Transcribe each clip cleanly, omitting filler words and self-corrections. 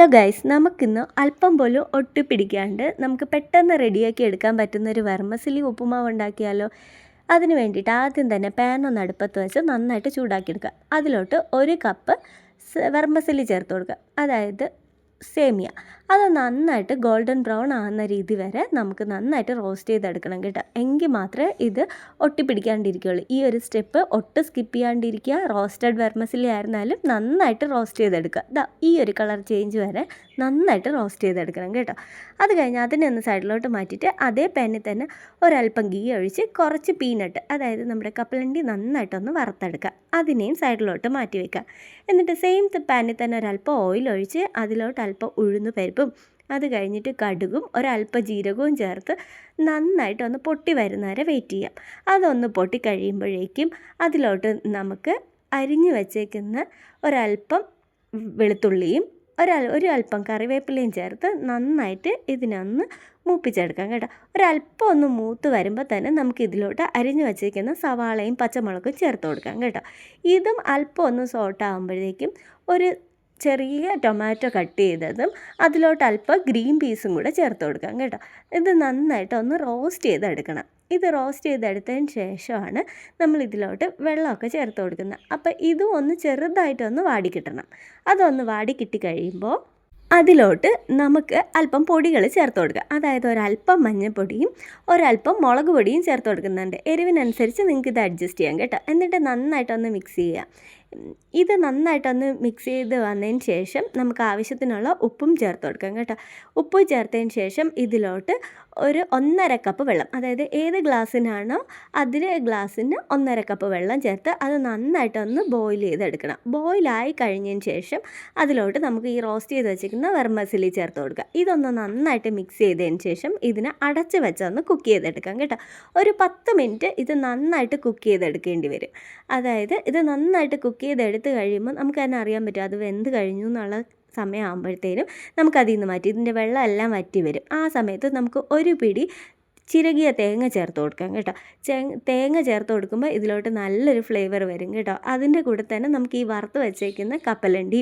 Hello guys, നമുക്കിന്ന് അല്പം പോലും ഒട്ടിപ്പിടിക്കാണ്ട് നമുക്ക് പെട്ടെന്ന് റെഡിയാക്കി എടുക്കാൻ പറ്റുന്ന ഒരു വെർമസലി ഉപ്പുമാവ് ഉണ്ടാക്കിയാലോ. അതിന് വേണ്ടിയിട്ട് ആദ്യം തന്നെ പാൻ ഒന്ന് അടുപ്പത്ത് വെച്ച് നന്നായിട്ട് ചൂടാക്കിയെടുക്കുക. അതിലോട്ട് 1 കപ്പ് വെർമസലി ചേർത്ത് കൊടുക്കുക, അതായത് സേമിയ. അത് നന്നായിട്ട് ഗോൾഡൻ ബ്രൗൺ ആകുന്ന രീതി വരെ നമുക്ക് നന്നായിട്ട് റോസ്റ്റ് ചെയ്തെടുക്കണം കേട്ടോ. എങ്കിൽ മാത്രമേ ഇത് ഒട്ടിപ്പിടിക്കാണ്ടിരിക്കുകയുള്ളൂ. ഈ ഒരു സ്റ്റെപ്പ് ഒട്ടും സ്കിപ്പ് ചെയ്യാണ്ടിരിക്കുക. റോസ്റ്റഡ് വെർമസലി ആയിരുന്നാലും നന്നായിട്ട് റോസ്റ്റ് ചെയ്തെടുക്കുക. ഈ ഒരു കളർ ചേഞ്ച് വരെ നന്നായിട്ട് റോസ്റ്റ് ചെയ്തെടുക്കണം കേട്ടോ. അത് കഴിഞ്ഞ് അതിനെ ഒന്ന് സൈഡിലോട്ട് മാറ്റിയിട്ട് അതേ പാനിൽ തന്നെ ഒരല്പം ഗീ ഒഴിച്ച് കുറച്ച് പീനട്ട്, അതായത് നമ്മുടെ കപ്പലണ്ടി നന്നായിട്ടൊന്ന് വറുത്തെടുക്കുക. അതിനെയും സൈഡിലോട്ട് മാറ്റി വയ്ക്കുക. എന്നിട്ട് സെയിം പാനിൽ തന്നെ ഒരല്പം ഓയിൽ ഒഴിച്ച് അതിലോട്ട് അല്പം ഉഴുന്ന് പരിപ്പും അത് കഴിഞ്ഞിട്ട് കടുകും ഒരല്പം ജീരകവും ചേർത്ത് നന്നായിട്ടൊന്ന് പൊട്ടി വരുന്നവരെ വെയിറ്റ് ചെയ്യാം. അതൊന്ന് പൊട്ടി കഴിയുമ്പോഴേക്കും അതിലോട്ട് നമുക്ക് അരിഞ്ഞു വച്ചേക്കുന്ന ഒരല്പം വെളുത്തുള്ളിയും ഒരു അല്പം കറിവേപ്പിലയും ചേർത്ത് നന്നായിട്ട് ഇതിനൊന്ന് മൂപ്പിച്ചെടുക്കാം കേട്ടോ. ഒരല്പം ഒന്ന് മൂത്ത് വരുമ്പോൾ തന്നെ നമുക്ക് ഇതിലോട്ട് അരിഞ്ഞു വച്ചേക്കുന്ന സവാളയും പച്ചമുളകും ചേർത്ത് കൊടുക്കാം കേട്ടോ. ഇതും അല്പം ഒന്ന് സോട്ടാകുമ്പോഴേക്കും ഒരു ചെറിയ ടൊമാറ്റോ കട്ട് ചെയ്തതും അതിലോട്ട് അല്പം ഗ്രീൻ പീസും കൂടെ ചേർത്ത് കൊടുക്കാം കേട്ടോ. ഇത് നന്നായിട്ട് ഒന്ന് റോസ്റ്റ് ചെയ്തെടുക്കണം. ഇത് റോസ്റ്റ് ചെയ്തെടുത്തതിന് ശേഷമാണ് നമ്മൾ ഇതിലോട്ട് വെള്ളമൊക്കെ ചേർത്ത് കൊടുക്കുന്നത്. അപ്പോൾ ഇതും ഒന്ന് ചെറുതായിട്ടൊന്ന് വാടിക്കിട്ടണം. അതൊന്ന് വാടിക്കിട്ടി കഴിയുമ്പോൾ അതിലോട്ട് നമുക്ക് അല്പം പൊടികൾ ചേർത്ത് കൊടുക്കുക. അതായത് ഒരല്പം മഞ്ഞൾപ്പൊടിയും ഒരല്പം മുളക് പൊടിയും ചേർത്ത് കൊടുക്കുന്നുണ്ട്. എരിവിനനുസരിച്ച് നിങ്ങൾക്ക് ഇത് അഡ്ജസ്റ്റ് ചെയ്യാം കേട്ടോ. എന്നിട്ട് നന്നായിട്ടൊന്ന് മിക്സ് ചെയ്യുക. ഇത് നന്നായിട്ടൊന്ന് മിക്സ് ചെയ്ത് വന്നതിന് ശേഷം നമുക്ക് ആവശ്യത്തിനുള്ള ഉപ്പും ചേർത്ത് കൊടുക്കാം കേട്ടോ. ഉപ്പ് ചേർത്തതിന് ശേഷം ഇതിലോട്ട് ഒരു 1.5 കപ്പ് വെള്ളം, അതായത് ഏത് ഗ്ലാസ്സിനാണോ അതിന് ഗ്ലാസ്സിന് 1.5 കപ്പ് വെള്ളം ചേർത്ത് അത് നന്നായിട്ടൊന്ന് ബോയിൽ ചെയ്തെടുക്കണം. ബോയിലായി കഴിഞ്ഞതിന് ശേഷം അതിലോട്ട് നമുക്ക് ഈ റോസ്റ്റ് ചെയ്ത് വെച്ചിരിക്കുന്ന വെർമസലി ചേർത്ത് കൊടുക്കുക. ഇതൊന്ന് നന്നായിട്ട് മിക്സ് ചെയ്തതിന് ശേഷം ഇതിനെ അടച്ച് വെച്ചൊന്ന് കുക്ക് ചെയ്തെടുക്കാം കേട്ടോ. ഒരു 10 മിനിറ്റ് ഇത് നന്നായിട്ട് കുക്ക് ചെയ്തെടുക്കേണ്ടി വരും. അതായത് ഇത് നന്നായിട്ട് കുക്ക് ചെയ്തെടുത്ത് കഴിയുമ്പോൾ നമുക്ക് തന്നെ അറിയാൻ പറ്റും അത് വെന്ത് കഴിഞ്ഞു എന്നുള്ള സമയമാകുമ്പോഴത്തേനും നമുക്കതിൽ നിന്ന് മാറ്റി ഇതിൻ്റെ വെള്ളം എല്ലാം വറ്റി വരും. ആ സമയത്ത് നമുക്ക് ഒരു പിടി ചിരകിയ തേങ്ങ ചേർത്ത് കൊടുക്കാം കേട്ടോ. തേങ്ങ ചേർത്ത് കൊടുക്കുമ്പോൾ ഇതിലോട്ട് നല്ലൊരു ഫ്ലേവർ വരും കേട്ടോ. അതിൻ്റെ കൂടെ തന്നെ നമുക്ക് ഈ വറുത്ത് വെച്ചേക്കുന്ന കപ്പലണ്ടി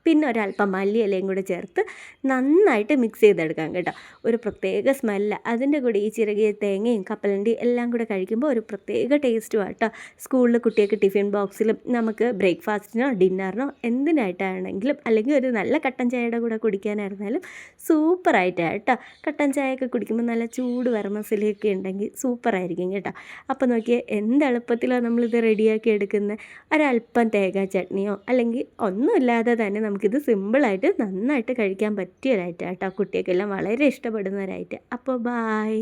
പിന്നെ ഒരല്പം മല്ലിയിലയും കൂടെ ചേർത്ത് നന്നായിട്ട് മിക്സ് ചെയ്തെടുക്കാം കേട്ടോ. ഒരു പ്രത്യേക സ്മെല്ല് അതിൻ്റെ കൂടെ ഈ ചിരകിയ തേങ്ങയും കപ്പലണ്ടി എല്ലാം കൂടെ കഴിക്കുമ്പോൾ ഒരു പ്രത്യേക ടേസ്റ്റും കേട്ടോ. സ്കൂളിൽ കുട്ടികൾക്ക് ടിഫിൻ ബോക്സിലും നമുക്ക് ബ്രേക്ക്ഫാസ്റ്റിനോ ഡിന്നറിനോ എന്തിനായിട്ടാണെങ്കിലും അല്ലെങ്കിൽ ഒരു നല്ല കട്ടൻ ചായയുടെ കൂടെ കുടിക്കാനായിരുന്നാലും സൂപ്പറായിട്ടാണ് കേട്ടോ. കട്ടൻ ചായയൊക്കെ കുടിക്കുമ്പോൾ നല്ല ചൂട് വെർമസലിയൊക്കെ ഉണ്ടെങ്കിൽ സൂപ്പറായിരിക്കും കേട്ടോ. അപ്പോൾ നോക്കിയാൽ എന്ത് എളുപ്പത്തിലാണ് നമ്മളിത് റെഡിയാക്കി എടുക്കുന്നത്. ഒരല്പം തേങ്ങാ ചട്നിയോ അല്ലെങ്കിൽ ഒന്നുമില്ലാതെ തന്നെ നമുക്കിത് സിമ്പിളായിട്ട് നന്നായിട്ട് കഴിക്കാൻ പറ്റിയ ഒരൈറ്റം കേട്ടോ. കുട്ടികൾക്കെല്ലാം വളരെ ഇഷ്ടപ്പെടുന്ന ഒരൈറ്റം. അപ്പോൾ ബായ്.